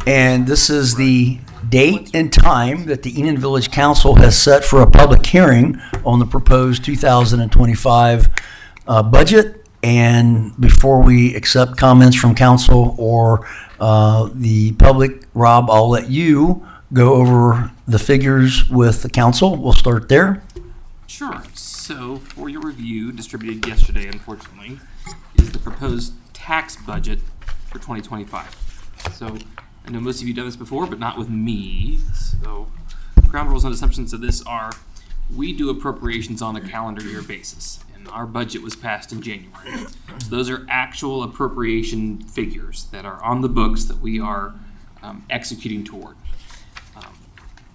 And this is the date and time that the Enon Village Council has set for a public hearing on the proposed 2025 budget. And before we accept comments from council or the public, Rob, I'll let you go over the figures with the council. We'll start there. Sure. So for your review, distributed yesterday, unfortunately, is the proposed tax budget for 2025. So I know most of you have done this before, but not with me. So ground rules and assumptions of this are, we do appropriations on a calendar year basis, and our budget was passed in January. So those are actual appropriation figures that are on the books that we are executing toward.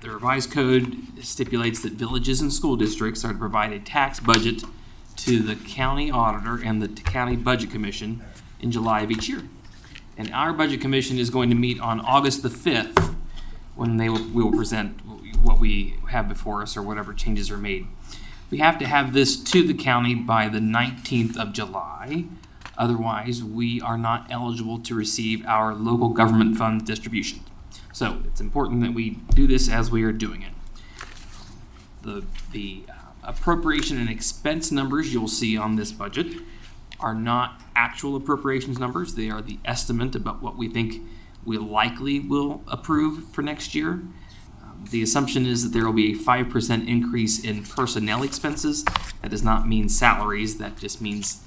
The revised code stipulates that villages and school districts are to provide a tax budget to the county auditor and the county budget commission in July of each year. And our budget commission is going to meet on August the 5th when we will present what we have before us or whatever changes are made. We have to have this to the county by the 19th of July. Otherwise, we are not eligible to receive our local government fund distribution. So it's important that we do this as we are doing it. The appropriation and expense numbers you'll see on this budget are not actual appropriations numbers. They are the estimate about what we think we likely will approve for next year. The assumption is that there will be a 5% increase in personnel expenses. That does not mean salaries. That just means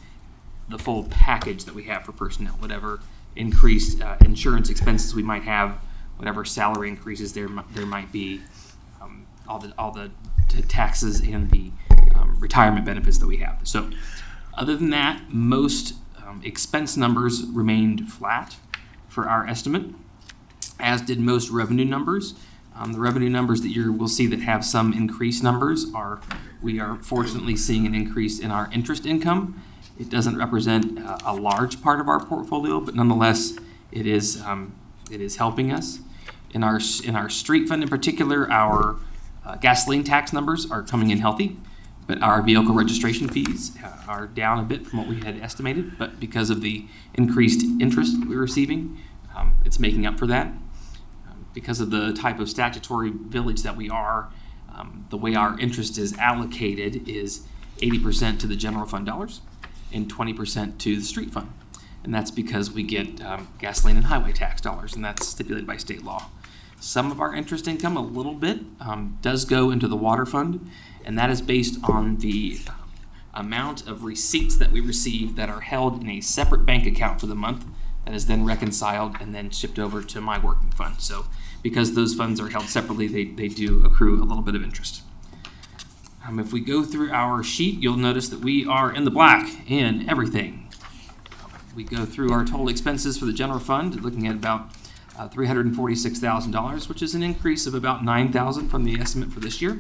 the full package that we have for personnel, whatever increased insurance expenses we might have, whatever salary increases there might be, all the taxes and the retirement benefits that we have. So other than that, most expense numbers remained flat for our estimate, as did most revenue numbers. The revenue numbers that you will see that have some increased numbers are, we are fortunately seeing an increase in our interest income. It doesn't represent a large part of our portfolio, but nonetheless, it is helping us. In our street fund in particular, our gasoline tax numbers are coming in healthy, but our vehicle registration fees are down a bit from what we had estimated, but because of the increased interest we're receiving, it's making up for that. Because of the type of statutory village that we are, the way our interest is allocated is 80% to the general fund dollars and 20% to the street fund. And that's because we get gasoline and highway tax dollars, and that's stipulated by state law. Some of our interest income, a little bit, does go into the water fund, and that is based on the amount of receipts that we receive that are held in a separate bank account for the month that is then reconciled and then shipped over to my working fund. So because those funds are held separately, they do accrue a little bit of interest. If we go through our sheet, you'll notice that we are in the black in everything. We go through our total expenses for the general fund, looking at about $346,000, which is an increase of about $9,000 from the estimate for this year.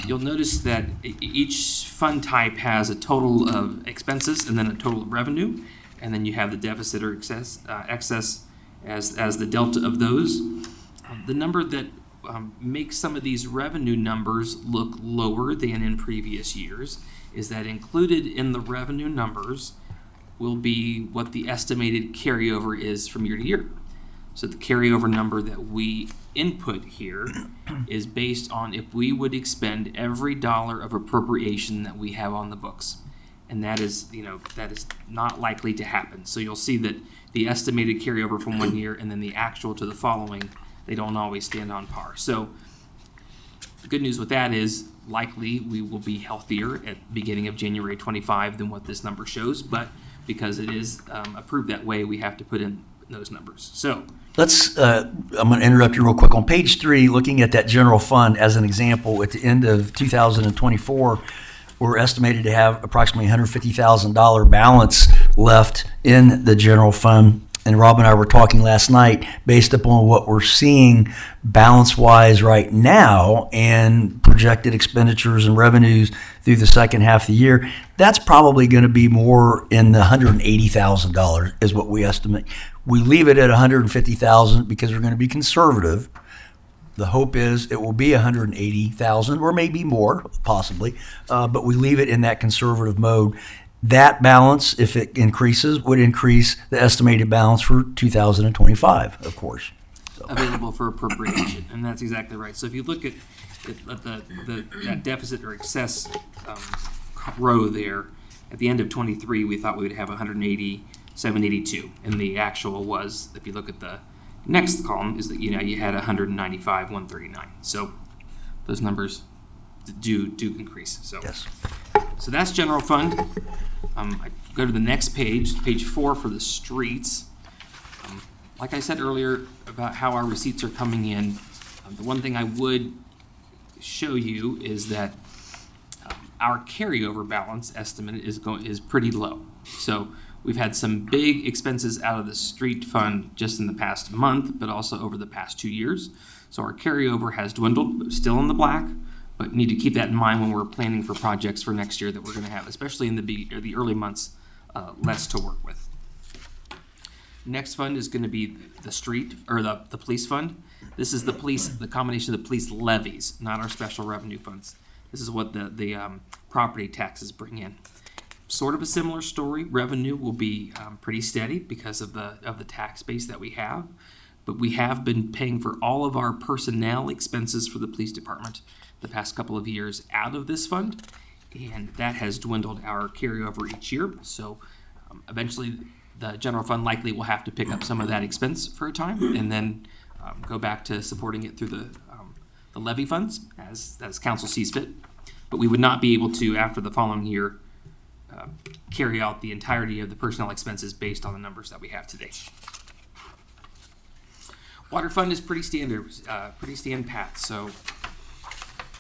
You'll notice that each fund type has a total of expenses and then a total of revenue, and then you have the deficit or excess as the delta of those. The number that makes some of these revenue numbers look lower than in previous years is that included in the revenue numbers will be what the estimated carryover is from year to year. So the carryover number that we input here is based on if we would expend every dollar of appropriation that we have on the books. And that is not likely to happen. So you'll see that the estimated carryover from one year and then the actual to the following, they don't always stand on par. So the good news with that is likely we will be healthier at the beginning of January 25 than what this number shows, but because it is approved that way, we have to put in those numbers. So I'm going to interrupt you real quick. On page 3, looking at that general fund as an example, at the end of 2024, we're estimated to have approximately $150,000 balance left in the general fund. And Rob and I were talking last night, based upon what we're seeing balance-wise right now and projected expenditures and revenues through the second half of the year, that's probably going to be more in the $180,000 is what we estimate. We leave it at $150,000 because we're going to be conservative. The hope is it will be $180,000 or maybe more, possibly, but we leave it in that conservative mode. That balance, if it increases, would increase the estimated balance for 2025, of course. available for appropriation, and that's exactly right. So if you look at that deficit or excess row there, at the end of 23, we thought we would have 180,782, and the actual was, if you look at the next column, is that you had 195,139. So those numbers do increase. So Yes. So that's general fund. I go to the next page, page 4 for the streets. Like I said earlier about how our receipts are coming in, the one thing I would show you is that our carryover balance estimate is pretty low. So we've had some big expenses out of the street fund just in the past month, but also over the past 2 years. So our carryover has dwindled, but still in the black. But need to keep that in mind when we're planning for projects for next year that we're going to have, especially in the early months, less to work with. Next fund is going to be the street or the police fund. This is the combination of the police levies, not our special revenue funds. This is what the property taxes bring in. Sort of a similar story. Revenue will be pretty steady because of the tax base that we have, but we have been paying for all of our personnel expenses for the police department the past couple of years out of this fund, and that has dwindled our carryover each year. So eventually the general fund likely will have to pick up some of that expense for a time and then go back to supporting it through the levy funds as council sees fit. But we would not be able to, after the following year, carry out the entirety of the personnel expenses based on the numbers that we have today. Water fund is pretty standard, pretty stand pat. So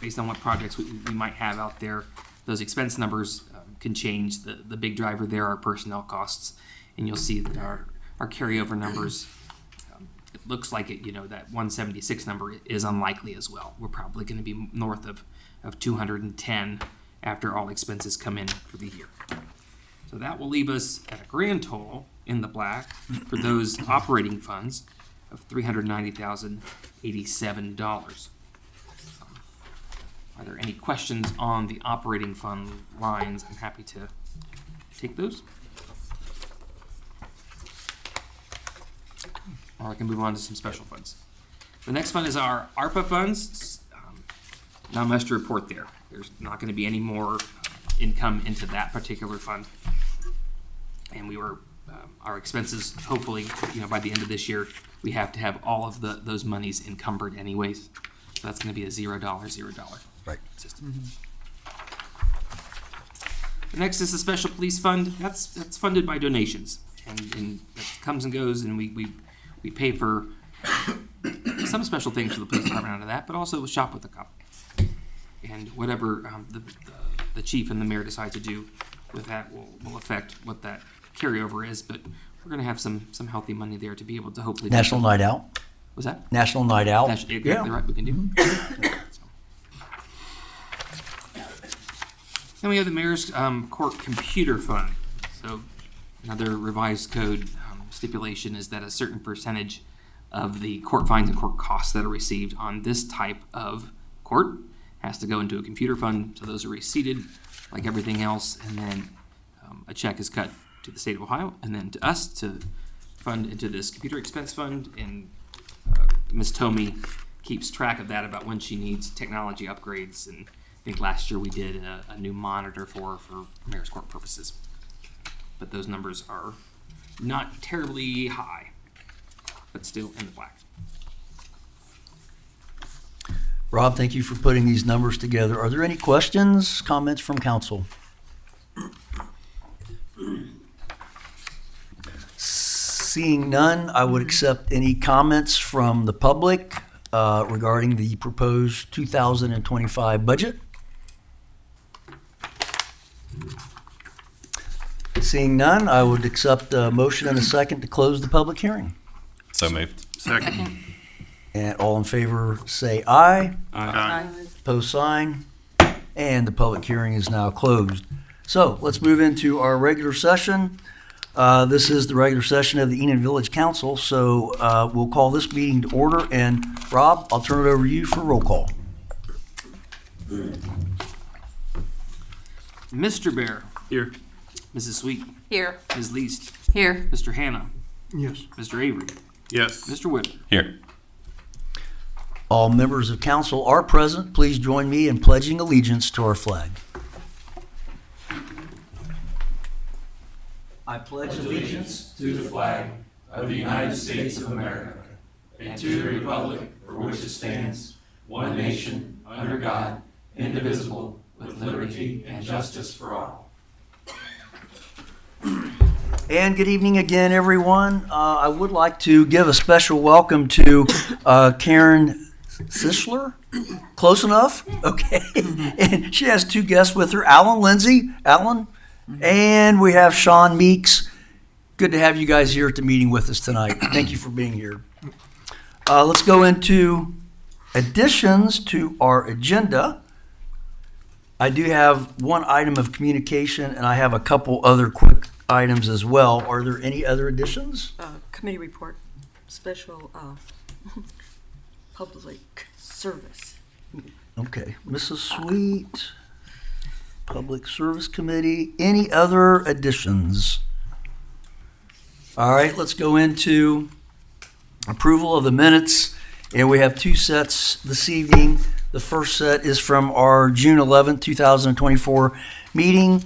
based on what projects we might have out there, those expense numbers can change. The big driver there are personnel costs, and you'll see that our carryover numbers, it looks like that 176 number is unlikely as well. We're probably going to be north of 210 after all expenses come in for the year. So that will leave us at a grand total in the black for those operating funds of $390,087. Are there any questions on the operating fund lines? I'm happy to take those. Or I can move on to some special funds. The next fund is our ARPA funds. Not much to report there. There's not going to be any more income into that particular fund. And we were, our expenses, hopefully, by the end of this year, we have to have all of those monies encumbered anyways. So that's going to be a $0 Right. system. The next is the special police fund. That's funded by donations, and that comes and goes, and we pay for some special things for the police department out of that, but also shop with the cop, and whatever the chief and the mayor decide to do with that will affect what that carryover is. But we're going to have some healthy money there to be able to hopefully National Night Out. Was that National Night Out. exactly right? We can do. Then we have the mayor's court computer fund. So another revised code stipulation is that a certain percentage of the court fines and court costs that are received on this type of court has to go into a computer fund. So those are receipted like everything else, and then a check is cut to the state of Ohio and then to us to fund into this computer expense fund. And Ms. Tomey keeps track of that about when she needs technology upgrades, and I think last year we did a new monitor for mayor's court purposes. But those numbers are not terribly high, but still in the black. Rob, thank you for putting these numbers together. Are there any questions, comments from council? Seeing none, I would accept any comments from the public regarding the proposed 2025 budget. Seeing none, I would accept a motion and a second to close the public hearing. So moved. Second. And all in favor, say aye. Aye. Post sign, and the public hearing is now closed. So let's move into our regular session. This is the regular session of the Enon Village Council, so we'll call this meeting to order. And Rob, I'll turn it over to you for roll call. Mr. Bear, Here. Mrs. Sweet, Here. Ms. Least, Here. Mr. Hannah, Yes. Mr. Avery, Yes. Mr. Whitaker. Here. All members of council are present. Please join me in pledging allegiance to our flag. I pledge allegiance to the flag of the United States of America and to the republic for which it stands, one nation, under God, indivisible, with liberty and justice for all. And good evening again, everyone. I would like to give a special welcome to Karen Sischler. Close enough? Okay. And she has two guests with her, Alan Lindsay. Alan. And we have Sean Meeks. Good to have you guys here at the meeting with us tonight. Thank you for being here. Let's go into additions to our agenda. I do have one item of communication, and I have a couple other quick items as well. Are there any other additions? Committee report, special public service. Okay. Mrs. Sweet, Public Service Committee. Any other additions? All right, let's go into approval of the minutes. And we have two sets this evening. The first set is from our June 11th, 2024 meeting.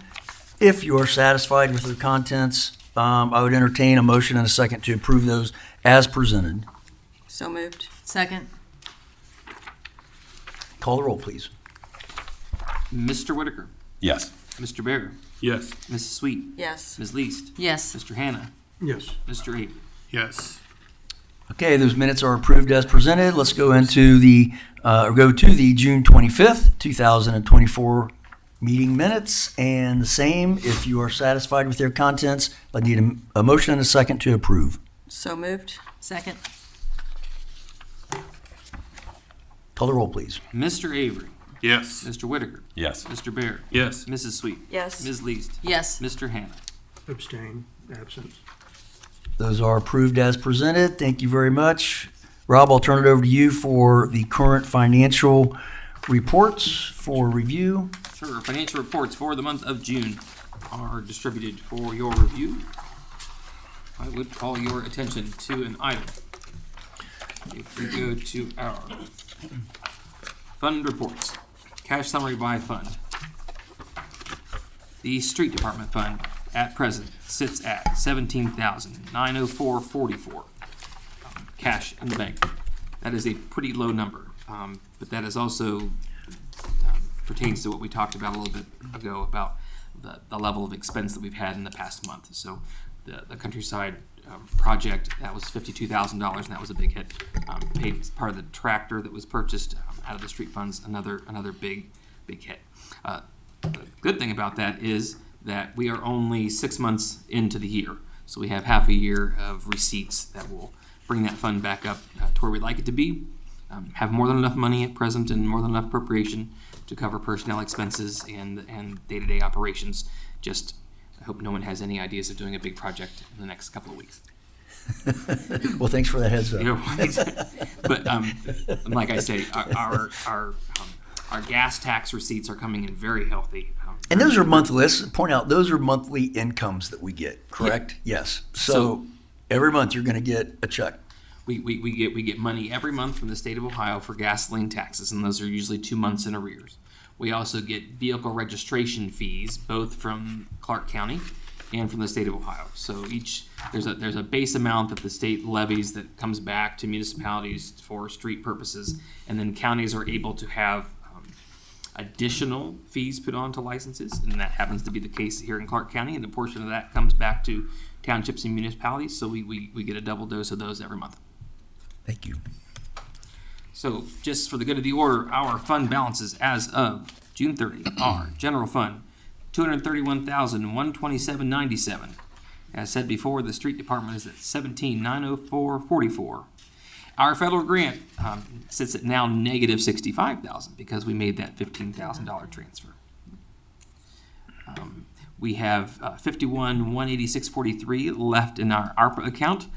If you are satisfied with the contents, I would entertain a motion and a second to approve those as presented. So moved. Second. Call the roll, please. Mr. Whitaker, Yes. Mr. Bear, Yes. Mrs. Sweet, Yes. Ms. Least, Yes. Mr. Hannah, Yes. Mr. Avery. Yes. Okay, those minutes are approved as presented. Let's go into go to the June 25th, 2024 meeting minutes. And the same, if you are satisfied with their contents, I need a motion and a second to approve. So moved. Second. Call the roll, please. Mr. Avery, Yes. Mr. Whitaker, Yes. Mr. Bear, Yes. Mrs. Sweet, Yes. Ms. Least, Yes. Mr. Hannah. Abstain. Absent. Those are approved as presented. Thank you very much. Rob, I'll turn it over to you for the current financial reports for review. Sure, financial reports for the month of June are distributed for your review. I would call your attention to an item. If we go to our fund reports, cash summary by fund. The street department fund at present sits at $17,904.44 cash in the bank. That is a pretty low number, but that is also pertains to what we talked about a little bit ago about the level of expense that we've had in the past month. So the countryside project, that was $52,000, and that was a big hit. Paid as part of the tractor that was purchased out of the street funds, another big hit. The good thing about that is that we are only 6 months into the year, so we have half a year of receipts that will bring that fund back up to where we'd like it to be. Have more than enough money at present and more than enough appropriation to cover personnel expenses and day-to-day operations. Just, I hope no one has any ideas of doing a big project in the next couple of weeks. Well, thanks for that heads up. You know, but like I say, our gas tax receipts are coming in very healthy. And those are monthly, let's point out, those are monthly incomes that we get, correct? Yes. So every month you're going to get a check. We get money every month from the state of Ohio for gasoline taxes, and those are usually 2 months in arrears. We also get vehicle registration fees, both from Clark County and from the state of Ohio. So there's a base amount that the state levies that comes back to municipalities for street purposes, and then counties are able to have additional fees put onto licenses, and that happens to be the case here in Clark County, and a portion of that comes back to townships and municipalities, so we get a double dose of those every month. Thank you. So just for the good of the order, our fund balances as of June 30 are general fund, $231,127.97. As said before, the street department is at $17,904.44. Our federal grant sits at now negative $65,000 because we made that $15,000 transfer. We have $51,186.43 left in our ARPA account.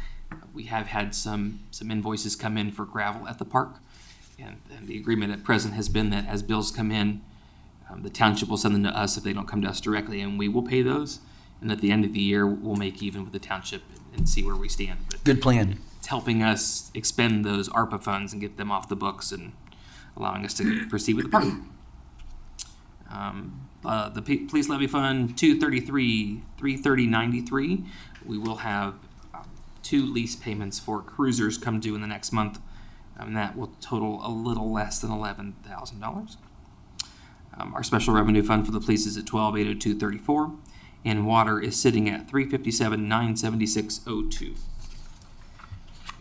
We have had some invoices come in for gravel at the park, and the agreement at present has been that as bills come in, the township will send them to us if they don't come to us directly, and we will pay those. And at the end of the year, we'll make even with the township and see where we stand. But Good plan. it's helping us expend those ARPA funds and get them off the books and allowing us to proceed with the project. Police levy fund 233, 330.93. We will have 2 lease payments for cruisers come due in the next month, and that will total a little less than $11,000. Our special revenue fund for the police is at 12,802.34, and water is sitting at 357,976.02.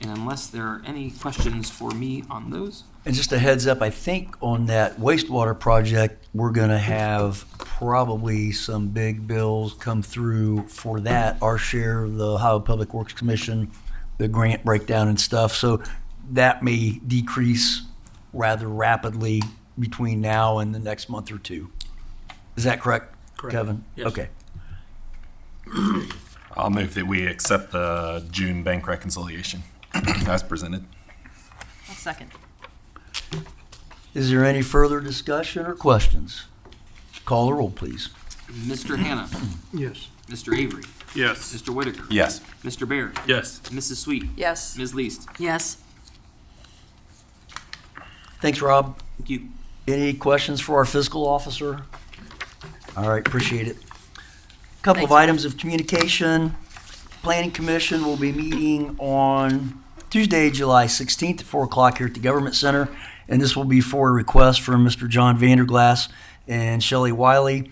And unless there are any questions for me on those, And just a heads up, I think on that wastewater project, we're going to have probably some big bills come through for that, our share of the Ohio Public Works Commission, the grant breakdown and stuff. So that may decrease rather rapidly between now and the next month or two. Is that correct, Kevin? Yes. Okay. I'll move that we accept the June bank reconciliation as presented. I'll second. Is there any further discussion or questions? Call the roll, please. Mr. Hannah, Yes. Mr. Avery, Yes. Mr. Whitaker, Yes. Mr. Barrett, Yes. Mrs. Sweet, Yes. Ms. Least. Yes. Thanks, Rob. Thank you. Any questions for our fiscal officer? All right, appreciate it. Couple of Thanks. items of communication. Planning Commission will be meeting on Tuesday, July 16th at 4 o'clock here at the Government Center. And this will be for a request from Mr. John Vanderglass and Shelley Wiley,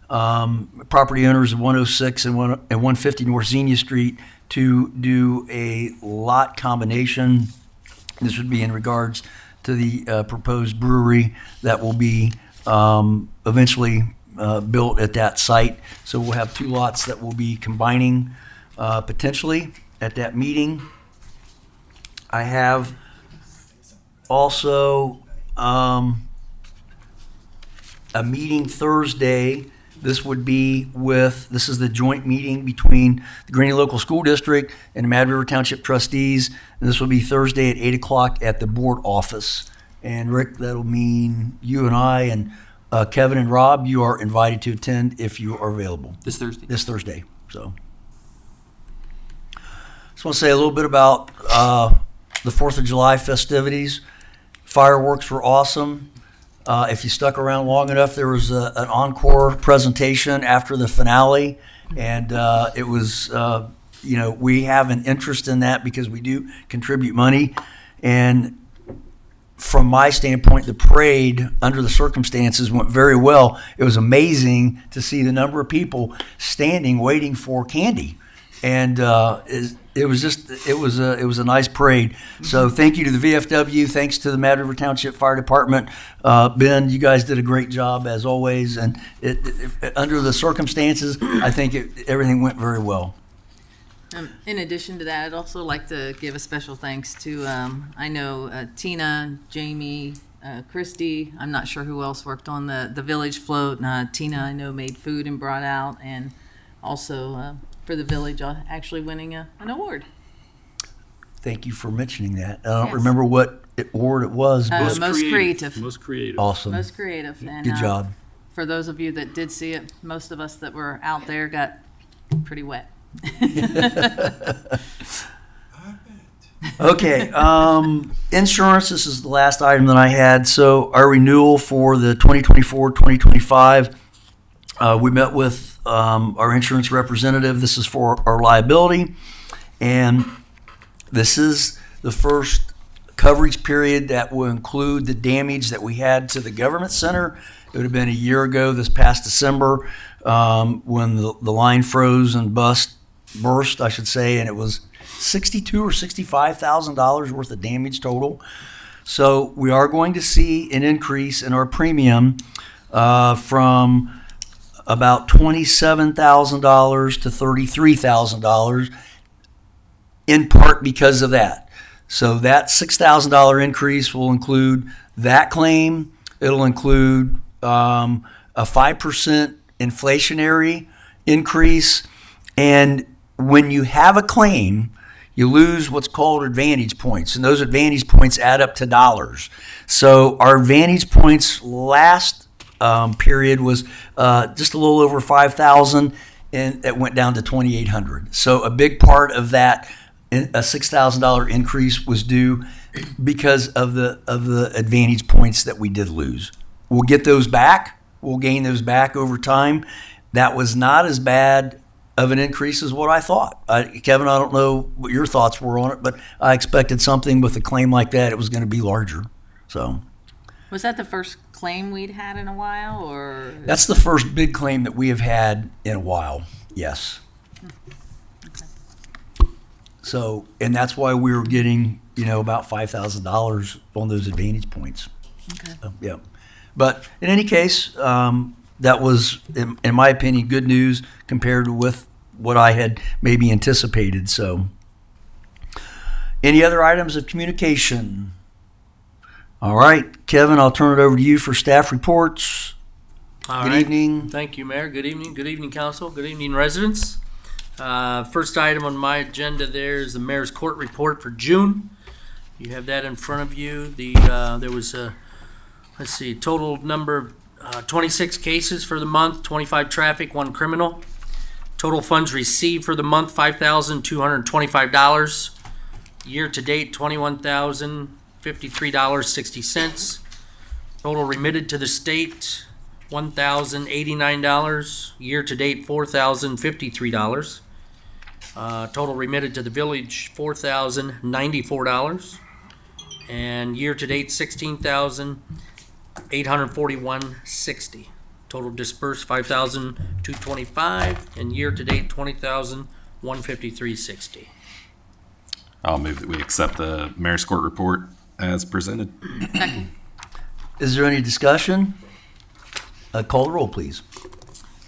property owners of 106 and 150 North Xenia Street, to do a lot combination. This would be in regards to the proposed brewery that will be eventually built at that site. So we'll have 2 lots that will be combining potentially at that meeting. I have also a meeting Thursday. This is the joint meeting between the Greene Local School District and the Mad River Township trustees. And this will be Thursday at 8 o'clock at the board office. And Rick, that'll mean you and I and Kevin and Rob, you are invited to attend if you are available This Thursday. this Thursday. So, just want to say a little bit about the 4th of July festivities. Fireworks were awesome. If you stuck around long enough, there was an encore presentation after the finale, and it was, we have an interest in that because we do contribute money. And from my standpoint, the parade, under the circumstances, went very well. It was amazing to see the number of people standing waiting for candy, and it was a nice parade. So thank you to the VFW. Thanks to the Mad River Township Fire Department. Ben, you guys did a great job as always. And under the circumstances, I think everything went very well. In addition to that, I'd also like to give a special thanks to, I know Tina, Jamie, Christy. I'm not sure who else worked on the village float. Tina, I know, made food and brought out, and also for the village actually winning an award. Thank you for mentioning that. I don't Yes. remember what award it was, but Most creative. Most creative. awesome. Most creative. And, Good job. For those of you that did see it, most of us that were out there got pretty wet. Okay, insurance, this is the last item that I had. So our renewal for the 2024-2025, we met with our insurance representative. This is for our liability, and this is the first coverage period that will include the damage that we had to the government center. It would have been a year ago this past December when the line froze and burst, I should say, and it was $62,000 or $65,000 worth of damage total. So we are going to see an increase in our premium from about $27,000 to $33,000, in part because of that. So that $6,000 increase will include that claim. It'll include a 5% inflationary increase. And when you have a claim, you lose what's called advantage points, and those advantage points add up to dollars. So our advantage points last period was just a little over 5,000, and it went down to 2,800. So a big part of that a $6,000 increase was due because of the advantage points that we did lose. We'll get those back. We'll gain those back over time. That was not as bad of an increase as what I thought. Kevin, I don't know what your thoughts were on it, but I expected something with a claim like that, it was going to be larger. So Was that the first claim we'd had in a while, or? that's the first big claim that we have had in a while. Yes. So, and that's why we were getting, about $5,000 on those advantage points. Okay. Yeah. But in any case, that was, in my opinion, good news compared with what I had maybe anticipated. So, any other items of communication? All right, Kevin, I'll turn it over to you for staff reports. All Good right. evening. Thank you, Mayor. Good evening. Good evening, Council. Good evening, residents. First item on my agenda there is the Mayor's Court report for June. You have that in front of you. There was a, total number of 26 cases for the month, 25 traffic, 1 criminal. Total funds received for the month, $5,225. Year to date, $21,053.60. Total remitted to the state, $1,089. Year to date, $4,053. Total remitted to the village, $4,094. And year to date, $16,841.60. Total dispersed, $5,225, and year to date, $20,153.60. I'll move that we accept the Mayor's Court report as presented. Is there any discussion? Call the roll, please.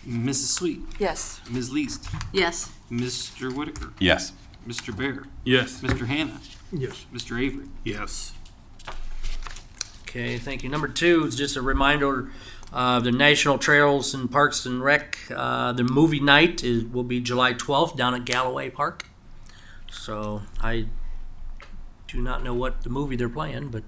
Mrs. Sweet, Yes. Ms. Least, Yes. Mr. Whitaker, Yes. Mr. Bear, Yes. Mr. Hannah, Yes. Mr. Avery. Yes. Okay, thank you. Number 2 is just a reminder of the National Trails and Parks and Rec. The movie night will be July 12th down at Galloway Park. So I do not know what the movie they're playing, but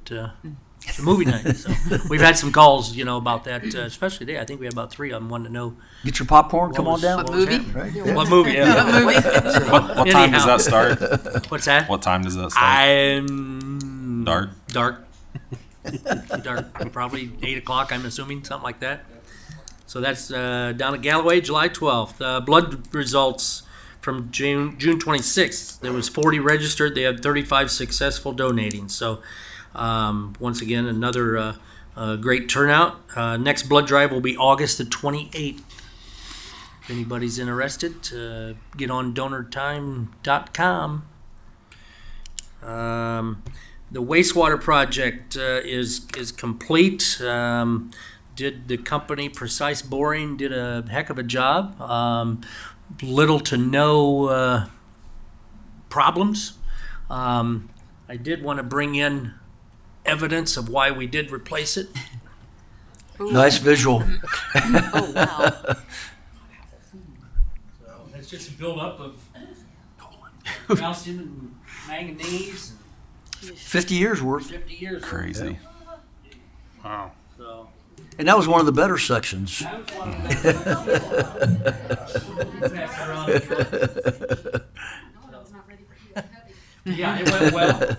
it's a movie night. So we've had some calls, about that, especially today. I think we had about 3 of them wanting to know Get your popcorn. Come on was- down. What was movie? happening. Right? Yeah. What movie? Yeah. What time does that start? What's that? What time does that start? I'm Dark? Dark. Dark. Probably 8 o'clock, I'm assuming, something like that. So that's down at Galloway, July 12th. Blood results from June 26th. There was 40 registered. They had 35 successful donating. So once again, another great turnout. Next blood drive will be August the 28th. If anybody's interested, get on donortime.com. The wastewater project is complete. Did the company Precise Boring did a heck of a job. Little to no problems. I did want to bring in evidence of why we did replace it. Nice visual. Oh, wow. It's just a buildup of calcium and manganese 50 years and worth. 50 years. Crazy. Wow. So, And that was one of the better sections. that was one of the pass it around if you want. Yeah, it went well.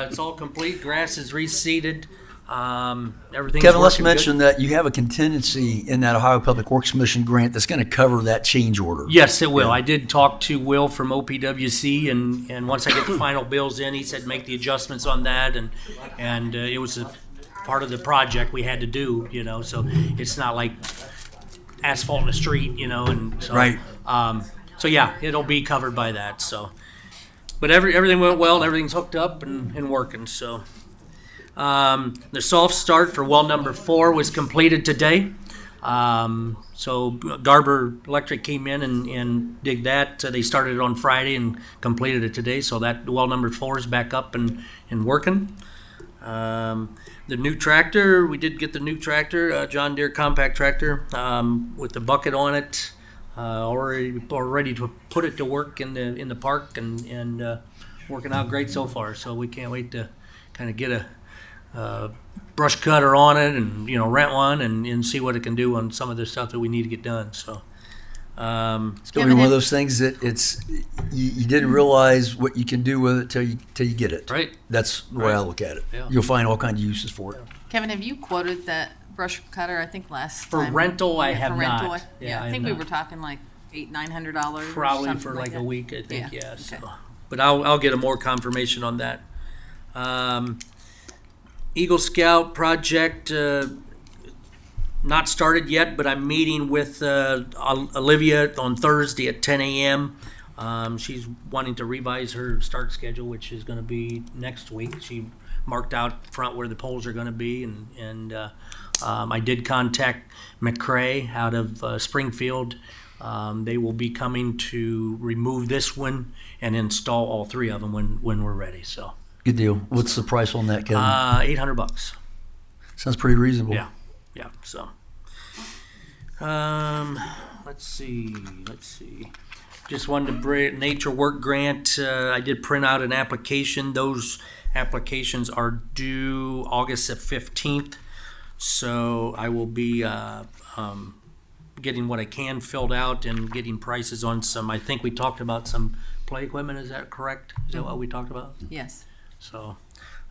It's all complete. Grass is reseeded. Everything's Kevin, let's working good. mention that you have a contingency in that Ohio Public Works Commission grant that's going to cover that change order. Yes, it will. I did talk to Will from OPWC, and once I get the final bills in, he said make the adjustments on that, and it was a part of the project we had to do, so it's not like asphalt in the street, and so. Right. So yeah, it'll be covered by that, so. But everything went well, and everything's hooked up and working, so. The soft start for well number 4 was completed today. So Garber Electric came in and did that. They started it on Friday and completed it today. So that well number 4 is back up and working. The new tractor, we did get the new tractor, John Deere compact tractor, with the bucket on it. Already to put it to work in the park and working out great so far. So we can't wait to kind of get a brush cutter on it and rent one and see what it can do on some of the stuff that we need to get done. So It's gonna be one of those things that you didn't realize what you can do with it till you get it. Right. That's the way I look at it. Yeah. You'll find all kinds of uses for it. Kevin, have you quoted that brush cutter? I think last For time. rental, I Yeah, have for rental, not. Yeah, I I think have we not. were talking like $800-900. Probably something for like a that. week, I think, Yeah, yeah, so. okay. But I'll get a more confirmation on that. Eagle Scout project, not started yet, but I'm meeting with Olivia on Thursday at 10 a.m. She's wanting to revise her start schedule, which is going to be next week. She marked out front where the poles are going to be, and I did contact McCrae out of Springfield. They will be coming to remove this one and install all three of them when we're ready. So Good deal. What's the price on that, Kevin? $800. Sounds pretty reasonable. Yeah, yeah. So, let's see. Just wanted to bring nature work grant. I did print out an application. Those applications are due August the 15th. So I will be getting what I can filled out and getting prices on some. I think we talked about some play equipment. Is that correct? Is that what we talked about? Yes. So,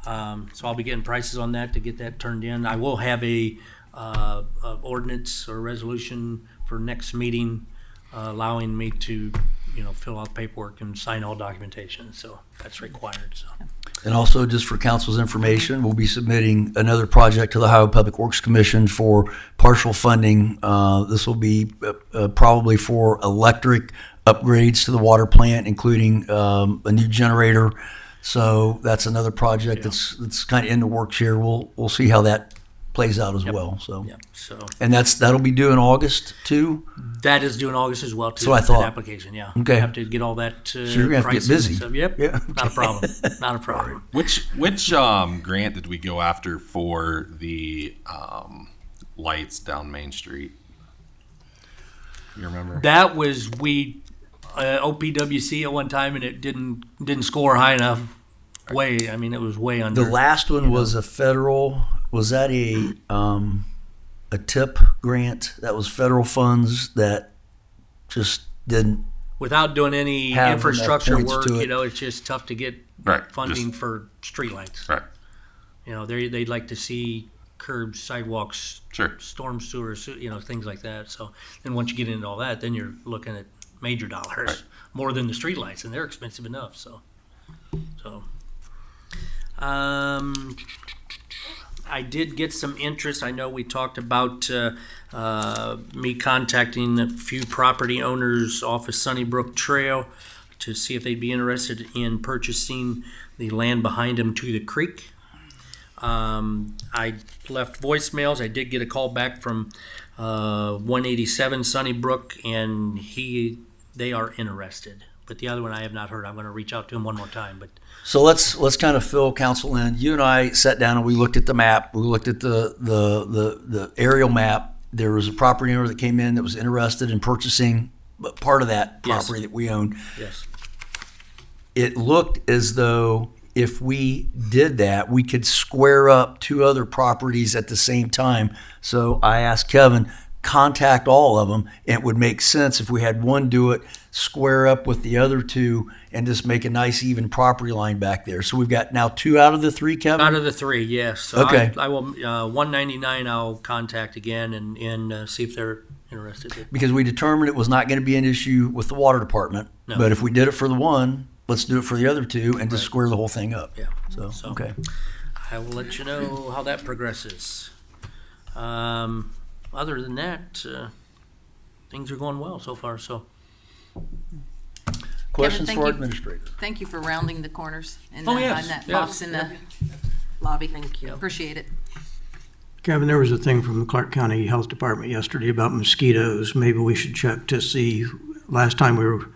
so I'll be getting prices on that to get that turned in. I will have a ordinance or resolution for next meeting, allowing me to, fill out paperwork and sign all documentation. So that's required. So And also, just for council's information, we'll be submitting another project to the Ohio Public Works Commission for partial funding. This will be probably for electric upgrades to the water plant, including a new generator. So that's another project that's kind of in the works here. We'll see how that plays out as well. So, yeah. So and that'll be due in August too. that is due in August as well too. So I thought. That application, yeah. Okay. Have to get all that. So you're gonna have to get prices busy. and stuff. Yep. Yeah. Not a problem. Not a problem. Which grant did we go after for the lights down Main Street? You remember? That was OPWC at one time, and it didn't score high enough. It was way under. The last one was a federal. Was that a TIP grant? That was federal funds that just didn't. Without doing any Have enough infrastructure points work, to it. it's just tough to get Right, funding just- for streetlights. Right. They'd like to see curbs, sidewalks, Sure. storm sewers, things like that. So then once you get into all that, then you're looking at major dollars, Right. more than the streetlights, and they're expensive enough. So, I did get some interest. I know we talked about me contacting a few property owners off of Sunnybrook Trail to see if they'd be interested in purchasing the land behind them to the creek. I left voicemails. I did get a call back from 187 Sunnybrook, and they are interested. But the other one I have not heard. I'm going to reach out to him one more time. But So let's kind of fill council in. You and I sat down and we looked at the map. We looked at the aerial map. There was a property owner that came in that was interested in purchasing part of that Yes. property that we own. yes, It looked as though if we did that, we could square up two other properties at the same time. So I asked Kevin, contact all of them, and it would make sense if we had one do it, square up with the other two, and just make a nice even property line back there. So we've got now 2 out of the 3, Kevin? out of the 3, yes. So Okay. I will 199. I'll contact again and see if they're interested. Because we determined it was not going to be an issue with the water department. No. But if we did it for the one, let's do it for the other 2 and just square the whole thing up. Yeah. So, okay. I will let you know how that progresses. Other than that, things are going well so far. So Questions thank for our you. administrator? Thank you for rounding the corners and Oh, yes, on that yes. box in the lobby. Thank you. Appreciate it. Kevin, there was a thing from the Clark County Health Department yesterday about mosquitoes. Maybe we should check to see. Last time we were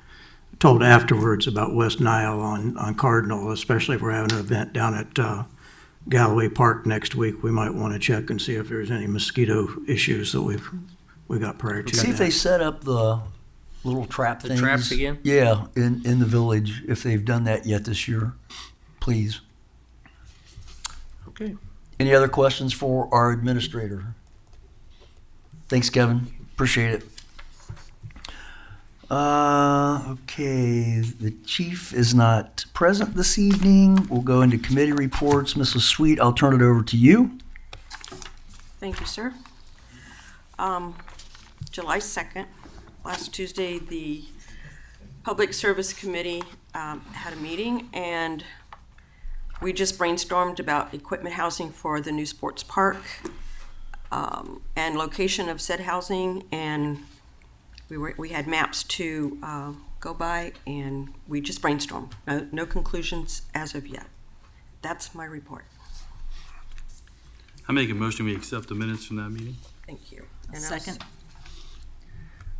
told afterwards about West Nile on Cardinal, especially if we're having an event down at Galloway Park next week. We might want to check and see if there's any mosquito issues that we got prior to See if that. they set up the little trap The things. traps again? Yeah, in the village, if they've done that yet this year, please. okay. Any other questions for our administrator? Thanks, Kevin. Appreciate it. Okay, the chief is not present this evening. We'll go into committee reports. Mrs. Sweet, I'll turn it over to you. Thank you, sir. July 2nd, last Tuesday, the Public Service Committee had a meeting, and we just brainstormed about equipment housing for the new sports park and location of said housing, and we had maps to go by, and we just brainstormed. No conclusions as of yet. That's my report. I make a motion we accept the minutes from that meeting. Thank you. And Second.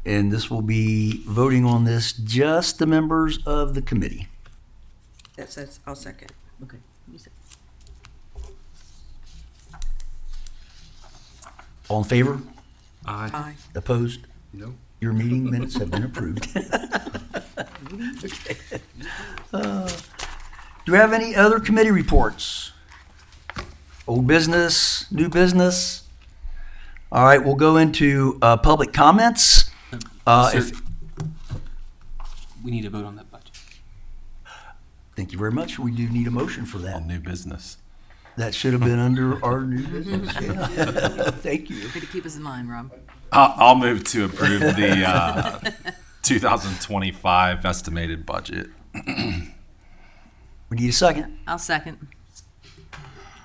And this will be voting on this, just the members of the committee. I'll second. Okay. You said- All in favor? Aye. Aye. Opposed? No. Your meeting minutes have been approved. Okay. Do we have any other committee reports? Old business, new business? All right, we'll go into public comments. Sir, we need to vote on that budget. Thank you very much. We do need a motion for that. On new business. That should have been under our new business. Yeah. Thank you. Good to keep us in line, Rob. I'll move to approve the 2025 estimated budget. We need a second. I'll second.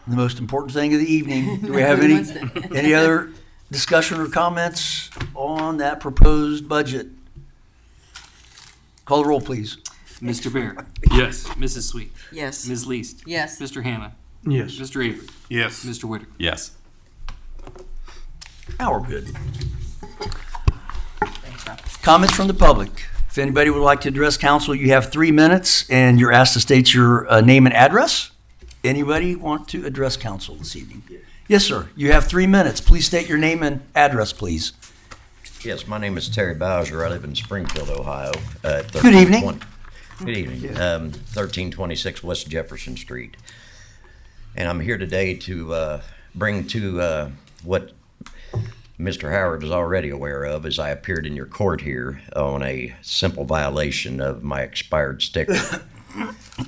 The most important thing of the evening. Do we have any other discussion or comments on that proposed budget? Call the roll, please. Mr. Bear, Yes. Mrs. Sweet, Yes. Ms. Least, Yes. Mr. Hannah, Yes. Mr. Avery, Yes. Mr. Whitaker. Yes. Now we're good. Comments from the public. If anybody would like to address council, you have 3 minutes, and you're asked to state your name and address. Anybody want to address council this evening? Yes, sir. You have 3 minutes. Please state your name and address, please. Yes, my name is Terry Bowser. I live in Springfield, Ohio. Good evening. Good evening. 1326 West Jefferson Street. And I'm here today to bring to what Mr. Howard is already aware of, as I appeared in your court here on a simple violation of my expired sticker.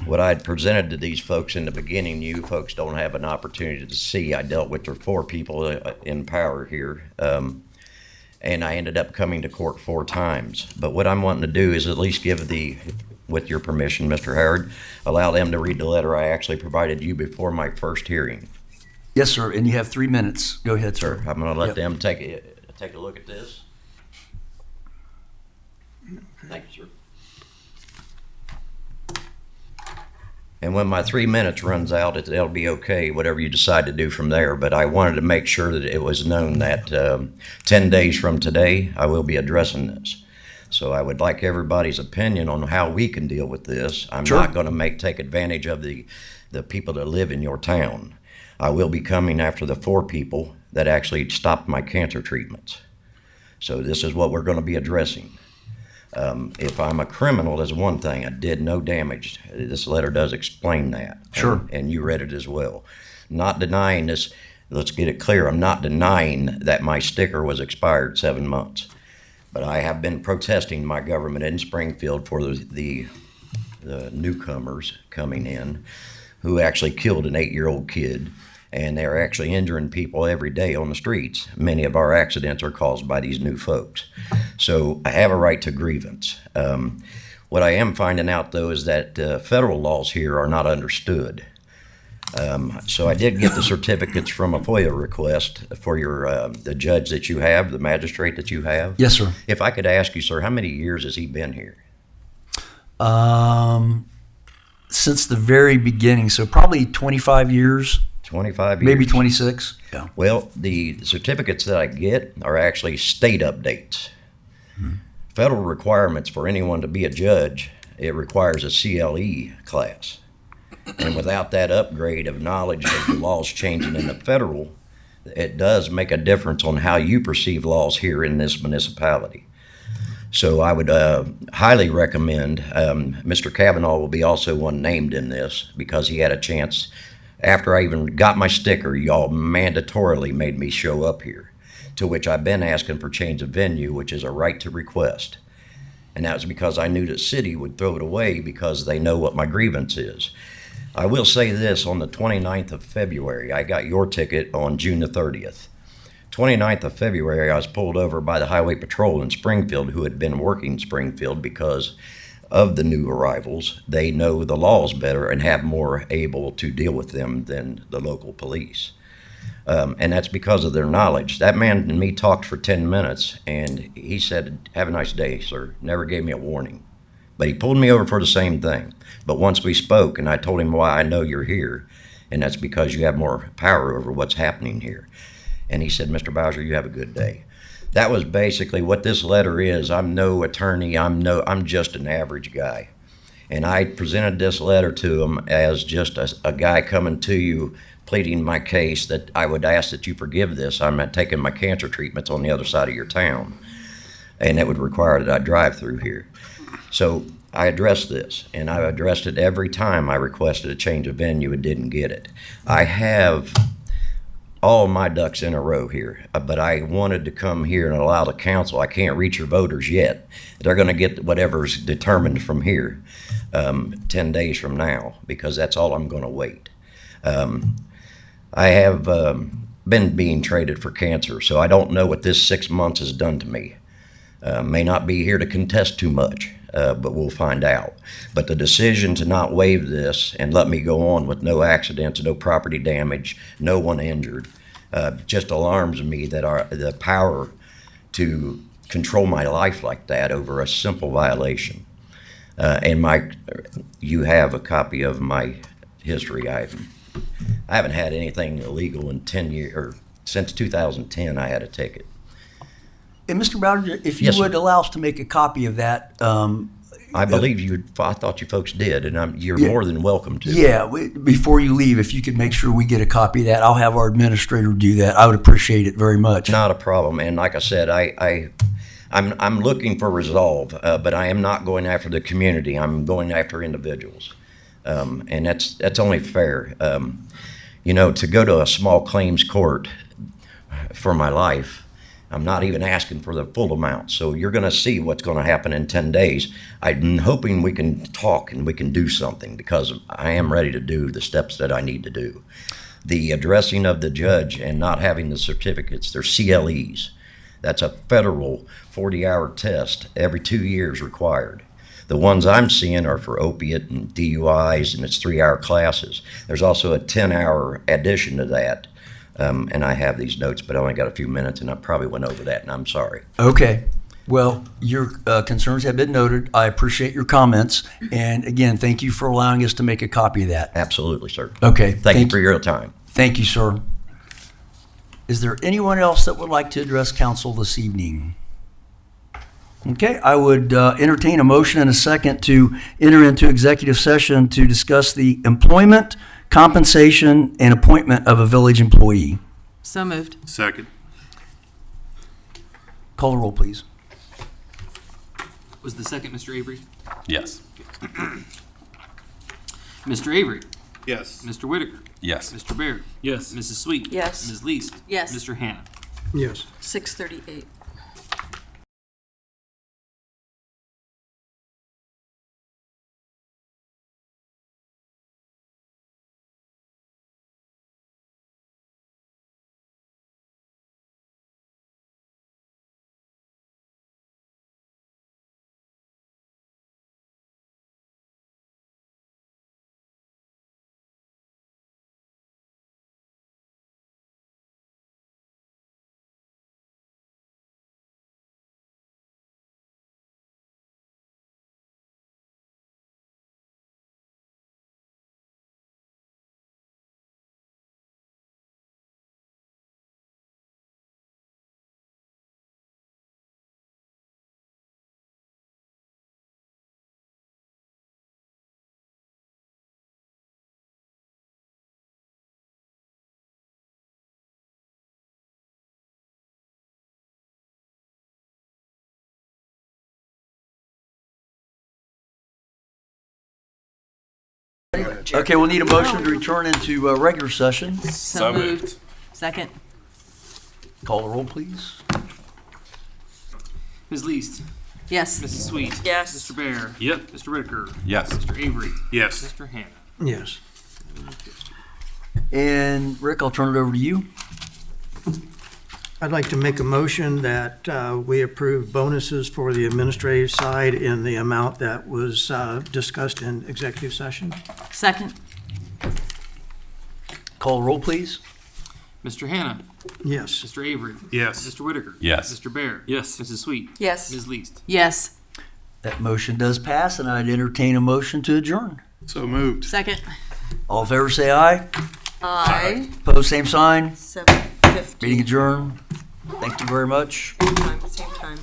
What I had presented to these folks in the beginning, you folks don't have an opportunity to see. I dealt with the 4 people in power here. And I ended up coming to court 4 times. But what I'm wanting to do is at least give with your permission, Mr. Howard, allow them to read the letter I actually provided you before my first hearing. Yes, sir. And you have 3 minutes. Go ahead, sir. I'm gonna let Yep. them take a look at this. Thank you, sir. And when my 3 minutes runs out, it'll be okay, whatever you decide to do from there. But I wanted to make sure that it was known that 10 days from today, I will be addressing this. So I would like everybody's opinion on how we can deal with this. I'm Sure. not going to take advantage of the people that live in your town. I will be coming after the 4 people that actually stopped my cancer treatments. So this is what we're going to be addressing. If I'm a criminal, is one thing. I did no damage. This letter does explain that. Sure. And you read it as well. Not denying this. Let's get it clear. I'm not denying that my sticker was expired 7 months. But I have been protesting my government in Springfield for the newcomers coming in who actually killed an 8-year-old kid. And they're actually injuring people every day on the streets. Many of our accidents are caused by these new folks. So I have a right to grievance. What I am finding out, though, is that federal laws here are not understood. So I did get the certificates from a FOIA request for the judge that you have, the magistrate that you have. Yes, sir. If I could ask you, sir, how many years has he been here? Since the very beginning, so probably 25 years, 25 years? maybe 26. Yeah. Well, the certificates that I get are actually state updates. Federal requirements for anyone to be a judge, it requires a CLE class. And without that upgrade of knowledge of the laws changing in the federal, it does make a difference on how you perceive laws here in this municipality. So I would highly recommend, Mr. Kavanaugh will be also one named in this because he had a chance. After I even got my sticker, y'all mandatorily made me show up here, to which I've been asking for change of venue, which is a right to request. And that was because I knew the city would throw it away because they know what my grievance is. I will say this, on the 29th of February, I got your ticket on June the 30th. 29th of February, I was pulled over by the Highway Patrol in Springfield, who had been working Springfield because of the new arrivals. They know the laws better and have more able to deal with them than the local police. And that's because of their knowledge. That man and me talked for 10 minutes, and he said, "Have a nice day, sir." Never gave me a warning. But he pulled me over for the same thing. But once we spoke, and I told him why I know you're here, and that's because you have more power over what's happening here. And he said, "Mr. Bowser, you have a good day." That was basically what this letter is. I'm no attorney. I'm just an average guy. And I presented this letter to him as just a guy coming to you, pleading my case that I would ask that you forgive this. I'm not taking my cancer treatments on the other side of your town, and that would require that I drive through here. So I addressed this, and I addressed it every time I requested a change of venue and didn't get it. I have all my ducks in a row here, but I wanted to come here and allow the council. I can't reach your voters yet. They're going to get whatever's determined from here 10 days from now, because that's all I'm going to wait. I have been being traded for cancer, so I don't know what this 6 months has done to me. May not be here to contest too much, but we'll find out. But the decision to not waive this and let me go on with no accidents, no property damage, no one injured, just alarms me that the power to control my life like that over a simple violation. And you have a copy of my history. I haven't had anything illegal in 10 years, or since 2010 I had a ticket. And Mr. Bowder, if you Yes, would sir. allow us to make a copy of that. I believe I thought you folks did, and you're Yeah. more than welcome to. Yeah, before you leave, if you could make sure we get a copy of that, I'll have our administrator do that. I would appreciate it very much. Not a problem. And like I said, I'm looking for resolve, but I am not going after the community. I'm going after individuals, and that's only fair. To go to a small claims court for my life, I'm not even asking for the full amount. So you're going to see what's going to happen in 10 days. I'm hoping we can talk and we can do something, because I am ready to do the steps that I need to do. The addressing of the judge and not having the certificates, they're CLEs. That's a federal 40-hour test every 2 years required. The ones I'm seeing are for opiate and DUIs, and it's 3-hour classes. There's also a 10-hour addition to that. And I have these notes, but I only got a few minutes, and I probably went over that, and I'm sorry. Okay. Well, your concerns have been noted. I appreciate your comments. And again, thank you for allowing us to make a copy of that. Absolutely, sir. Okay. Thank you for your time. Thank you, sir. Is there anyone else that would like to address council this evening? Okay, I would entertain a motion and a second to enter into executive session to discuss the employment, compensation, and appointment of a village employee. So moved. Second. Call the roll, please. Was the second Mr. Avery? Yes. Mr. Avery? Yes. Mr. Whitaker? Yes. Mr. Baird? Yes. Mrs. Sweet? Yes. Ms. Least? Yes. Mr. Hannah? Yes. 6:38. Okay, we'll need a motion to return into regular session. So moved. Second. Call the roll, please. Ms. Least? Yes. Mrs. Sweet. Yes. Mr. Bear. Yep. Mr. Whitaker. Yes. Mr. Avery. Yes. Mr. Hannah. Yes. And Rick, I'll turn it over to you. I'd like to make a motion that we approve bonuses for the administrative side in the amount that was discussed in executive session. Second. Call roll, please. Mr. Hannah. Yes. Mr. Avery. Yes. Mr. Whitaker. Yes. Mr. Bear. Yes. Mrs. Sweet. Yes. Ms. Least. Yes. That motion does pass, and I'd entertain a motion to adjourn. So moved. Second. All in favor, say aye. Aye. Opposed, same sign. 7:50. Meeting adjourned. Thank you very much. Same time.